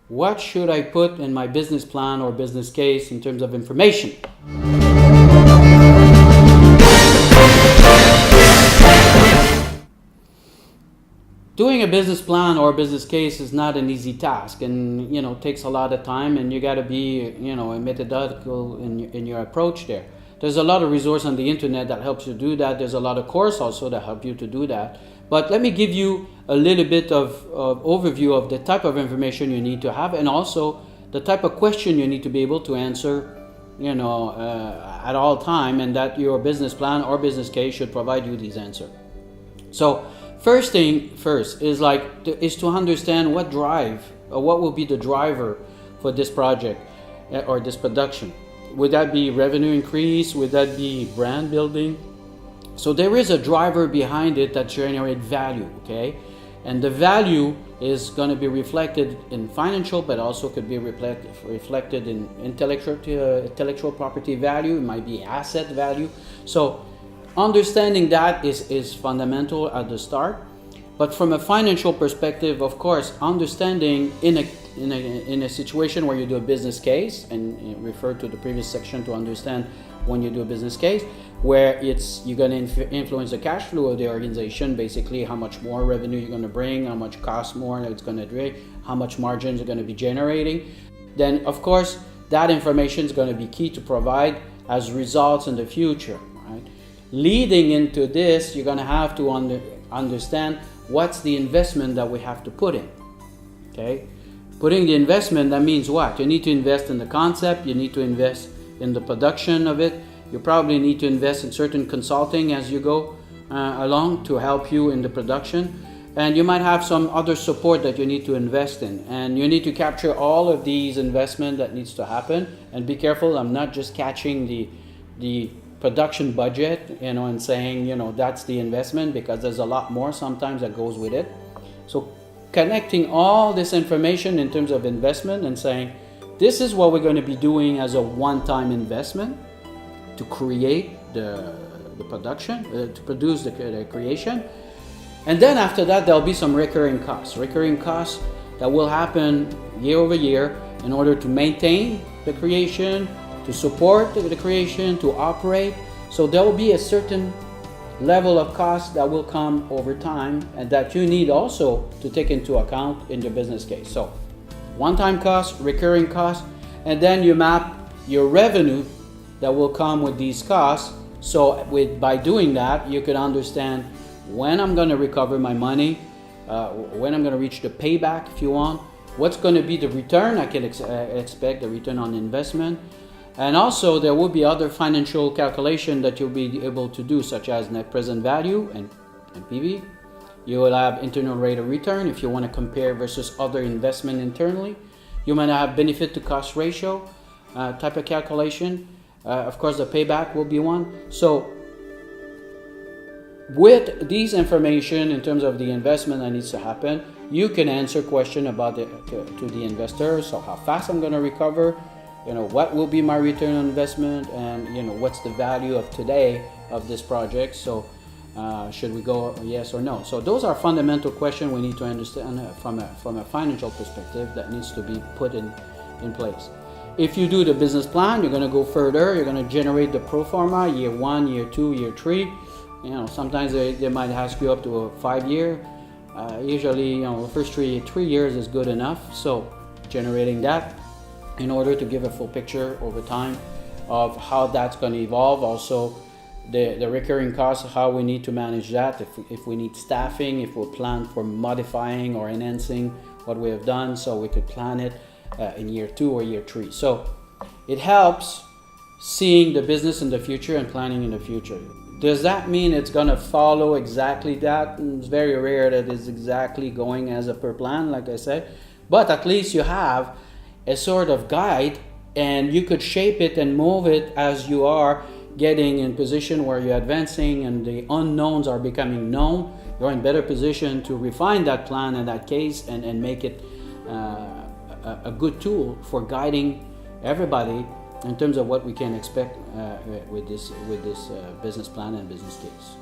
what should I put in my business plan or business case in terms of information? Doing a business plan or business case is not an easy task, and takes a lot of time, and you got to be methodical in your approach there. There's a lot of resource on the internet that helps you do that. There's a lot of course also that help you to do that. But let me give you a little bit of overview of the type of information you need to have, and also the type of question you need to be able to answer at all time, and that your business plan or business case should provide you these answers. So first thing first is to understand what will be the driver for this project or this production. Would that be revenue increase? Would that be brand building? So there is a driver behind it that generates value, okay? And the value is going to be reflected in financial, but also could be reflected in intellectual property value. It might be asset value. So understanding that is fundamental at the start. But from a financial perspective, of course, understanding in a situation where you do a business case, and refer to the previous section to understand when you do a business case, where you're going to influence the cash flow of the organization, basically how much more revenue you're going to bring, how much cost more it's going to bring, how much margins are going to be generating. Then, of course, that information is going to be key to provide as results in the future. Right? Leading into this, you're going to have to understand what's the investment that we have to put in. Okay, putting the investment, that means what? You need to invest in the concept, you need to invest in the production of it, you probably need to invest in certain consulting as you go along to help you in the production, and you might have some other support that you need to invest in, and you need to capture all of these investment that needs to happen. And be careful, I'm not just catching the production budget, and saying, that's the investment, because there's a lot more sometimes that goes with it. So connecting all this information in terms of investment and saying, this is what we're going to be doing as a one-time investment to create the production, to produce the creation. And then after that, there'll be some recurring costs that will happen year over year in order to maintain the creation, to support the creation, to operate. So there will be a certain level of cost that will come over time, and that you need also to take into account in your business case. So one-time cost, recurring cost, and then you map your revenue that will come with these costs. So by doing that, you can understand when I'm going to recover my money, when I'm going to reach the payback, if you want, what's going to be the return I can expect, the return on investment. And also there will be other financial calculation that you'll be able to do, such as net present value and NPV. You will have internal rate of return if you want to compare versus other investment internally. You might have benefit to cost ratio type of calculation. Of course, the payback will be one. So with these information in terms of the investment that needs to happen, you can answer question about to the investor. So how fast I'm going to recover, what will be my return on investment, and what's the value of today of this project. So should we go yes or no? So those are fundamental questions we need to understand from a financial perspective that needs to be put in place. If you do the business plan, you're going to go further. You're going to generate the pro forma year 1, year 2, year 3. Sometimes they might ask you up to a 5-year. Usually, the first 3 years is good enough. So if that in order to give a full picture over time of how that's going to evolve. Also, the recurring costs, how we need to manage that, if we need staffing, if we plan for modifying or enhancing what we have done, so we could plan it in year 2 or year 3. So it helps seeing the business in the future and planning in the future. Does that mean it's going to follow exactly that? It's very rare that it's exactly going as per plan, like I said, but at least you have a sort of guide, and you could shape it and move it as you are getting in position where you're advancing and the unknowns are becoming known. You're in better position to refine that plan in that case and make it a good tool for guiding everybody in terms of what we can expect with this business plan and business case.